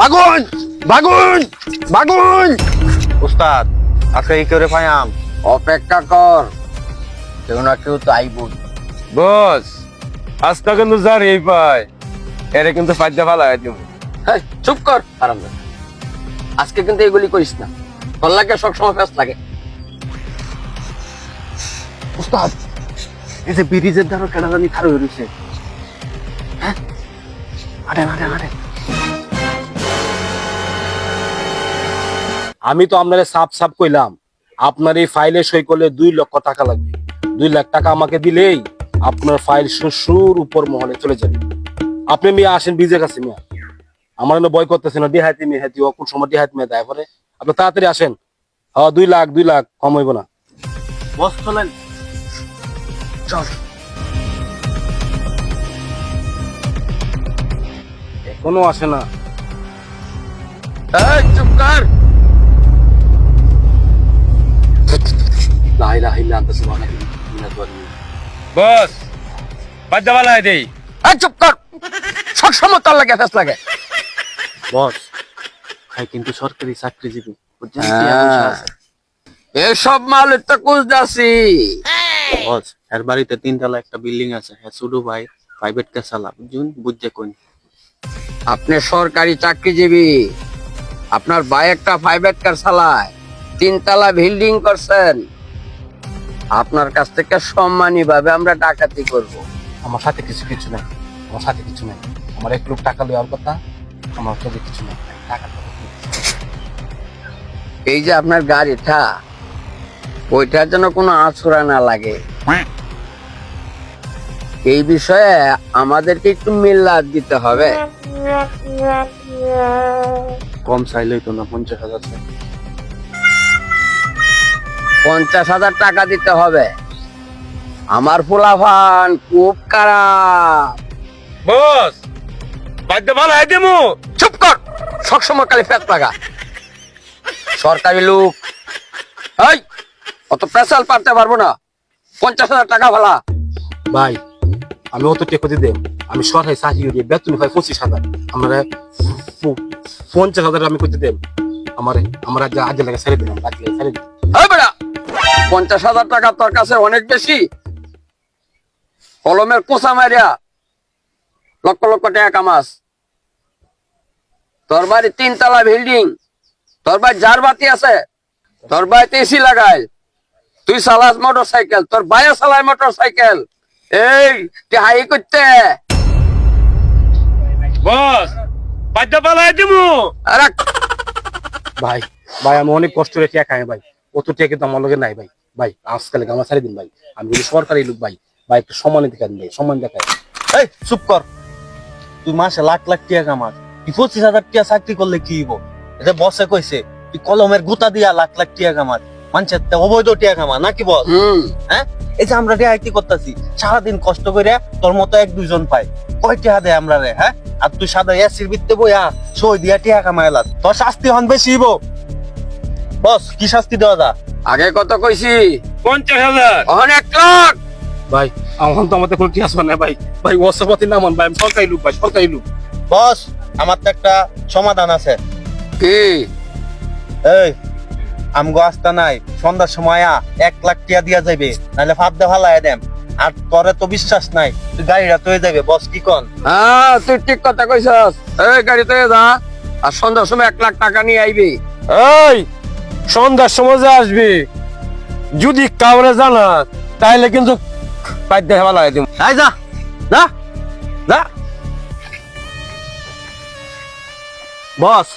ভাগুন ভাগুন ভাগুন। উস্তাদ আজকে কি করে পাইয়াম? অপেক্ষা কর, কেউ না কেউ তো আইব। বস আজকে কিন্তু যার এই পায় এরে কিন্তু ফাইদা ফালাই দিব। হ্যাঁ চুপ কর আরামদাদা, আজকে কিন্তু এগুলি করিস না, তোর লাগে সবসময় ফেস লাগে। উস্তাদ এই যে ব্রিজের ধারে কেনা জানি খারাপ হয়ে রয়েছে। হ্যাঁ হাঁটেন হাঁটেন হাঁটেন। আমি তো আপনারে সাপ সাপ কইলাম, আপনার এই ফাইলে সই করলে 2 লক্ষ টাকা লাগবে। 2 লাখ টাকা আমাকে দিলেই আপনার ফাইল শ্বশুর উপর মহলে চলে যাবে। আপনি মিয়া আসেন বিজের কাছে মিয়া, আমার বয় করতেছে না, দেহাতি মেহাতি কোন সময় দেহাতি মেয়ে দেয় পরে। আপনি তাড়াতাড়ি আসেন। হ্যাঁ 2 লাখ কম হইব না। বস চলেন, চল। এখনো আসে না। এই চুপ কর। লা ইলাহা ইল্লা আনতা সুবহানাকা ইন্নী কুনতু মিনাজ জালিমিন। বস ফাইদা ফালাই দেই। এই চুপ কর, সবসময় তোর লাগে ফেস লাগে। বস ভাই কিন্তু সরকারি চাকরিজীবী, বুঝছেন? এসব মাল তো কুজদাসি। বস এর বাড়িতে 3 তলা একটা বিল্ডিং আছে, হ্যাঁ শুধু ভাই প্রাইভেট কে চালা, বুঝুন বুঝছে কোন। আপনি সরকারি চাকরিজীবী, আপনার ভাই একটা প্রাইভেট কার চালায়, 3 তলা বিল্ডিং করছেন, আপনার কাছ থেকে সম্মানী ভাবে আমরা ডাকাতি করব। আমার সাথে কিছু নাই, আমার সাথে কিছু নাই। আমার 1 লাখ টাকা লওয়ার কথা, আমার কাছে কিছু নাই টাকা। এই যে আপনার গাড়িটা, ওইটার জন্য কোনো আছড়া না লাগে, এই বিষয়ে আমাদেরকে একটু মিল্লাত দিতে হবে। কম চাইলেই তো না, 50,000 চাই। 50,000 টাকা দিতে হবে। আমার পোলাপান খুব খারাপ। বস ফাইদা ফালাই দিমু। চুপ কর, সবসময় খালি পেট লাগা। সরকারি লোক, এই অত পেশাল পারতে পারবো না। 50,000 টাকা ভালা। ভাই আমি অত টেকো দিয়ে দেব, আমি সরকারি চাকরি করি, বেতন পাই 25,000। আমরা 50,000 আমি করতে দেব। আমার আজ লাগে ছেড়ে দিলাম, আজ লাগে ছেড়ে দিন। হ্যাঁ বেড়া, 50,000 টাকা তোর কাছে অনেক বেশি? কলমের কোষা মারিয়া লক্ষ লক্ষ টাকা কামাস। তোর বাড়ি 3 তলা বিল্ডিং, তোর ভাই যার বাতি আছে, তোর বাড়িতে এসি লাগাই, তুই চালাস মোটর সাইকেল, তোর ভাইও চালায় মোটর সাইকেল। এই তুই হাই করতে। বস ফাইদা ফালাই দিমু। আরে ভাই ভাই আমি অনেক কষ্ট করে টাকা খাই ভাই, অত টাকা কিন্তু আমার লগে নাই ভাই। ভাই আজকাল আমার ছেড়ে দিন ভাই, আমি কিন্তু সরকারি লোক ভাই। ভাই একটু সম্মান দেখান ভাই, সম্মান দেখায়। এই চুপ কর, তুই মাসে লাখ লাখ টাকা কামাস, তুই 25,000 টাকা চাকরি করলে কি হইব? এটা বসে কইছে তুই কলমের গুতা দিয়া লাখ লাখ টাকা কামাস, মানুষের তে অবৈধ টাকা কামা নাকি বল? হ্যাঁ এই যে আমরা রেহাইতি করতেছি, সারাদিন কষ্ট করে তোর মতো 1-2 জন পাই, কয় টাকা দেয় আমরা রে? হ্যাঁ আর তুই সাদা এসির ভিতরে বইয়া সই দিয়া টাকা কামাইলা, তোর শাস্তি হন বেশি হইব। বস কি শাস্তি দেওয়া যা? আগে কত কইছি? 50,000। অনেক লাখ। ভাই আমার তো আমাদের কোনো টিয়াস না ভাই। ভাই ওসপাতি নামান ভাই, আমি সরকারি লোক ভাই, সরকারি লোক। বস আমার তো একটা সমাধান আছে। কি? এই আমগো আস্তা নাই, সন্ধ্যার সময় 1 লাখ টাকা দিয়া যাইবে, নাহলে ফাপ দে ফালাই দেম। আর তোরে তো বিশ্বাস নাই, তুই গাড়িটা তৈরি যাবে। বস কি কন? হ্যাঁ তুই ঠিক কথা কইছস। এই গাড়িতে যা, আর সন্ধ্যার সময় 1 লাখ টাকা নিয়ে আইবি। এই সন্ধ্যার সময় যে আসবি, যদি কাউরে জানা তাইলে কিন্তু ফাইদা ফালাই দিমু। এই যা যা যা। বস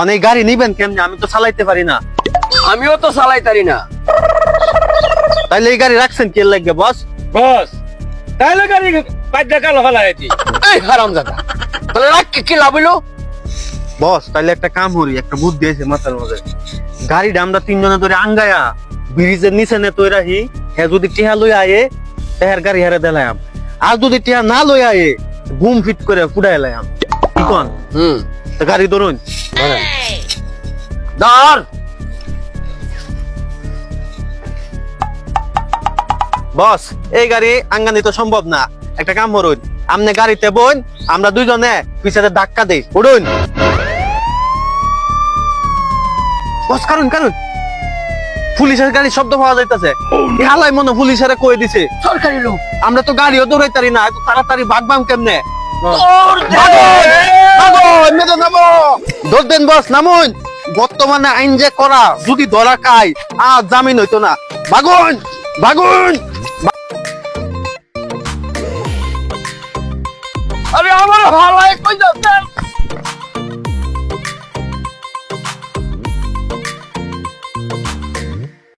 অনেক গাড়ি নিবেন কেমনে? আমি তো চালাইতে পারি না। আমিও তো চালাইতারি না। তাইলে এই গাড়ি রাখছেন কি লাগবে বস? বস তাইলে গাড়ি ফাইদা কালো ফালাই দি। এই হারামজাদা, তাহলে লাখ কি লাভ হইলো? বস তাইলে একটা কাম করি, একটা বুদ্ধি আছে মাথার মধ্যে। গাড়িটা আমরা 3 জনে ধরে আঙ্গায়া ব্রিজের নিচে নে তৈরি রাখি, হ্যাঁ যদি টিহা লই আয়ে তেহার গাড়ি হারে দিলাম, আর যদি টিহা না লই আয়ে ঘুম ফিট করে ফুটাই লাম। কি কন? তো গাড়ি ধরুন। ধর। বস এই গাড়ি আঙ্গানি তো সম্ভব না, একটা কাম করুন, আপনি গাড়িতে বোন, আমরা 2 জনে পিছনে ধাক্কা দেই, উঠুন। বস কারণ কারণ পুলিশের গাড়ি শব্দ পাওয়া যাইতাছে হালাই মনে পুলিশের কয়ে দিছে সরকারি লোক আমরা তো গাড়িও দৌড়াইতারি না এত তাড়াতাড়ি ভাগবাম কেমনে ধরতেন বস নামুন বর্তমানে আইন যে করা যদি ধরা খাই আর জামিন হইতো না ভাগুন ভাগুন আরে আমার ভালাই কই যাচ্ছেন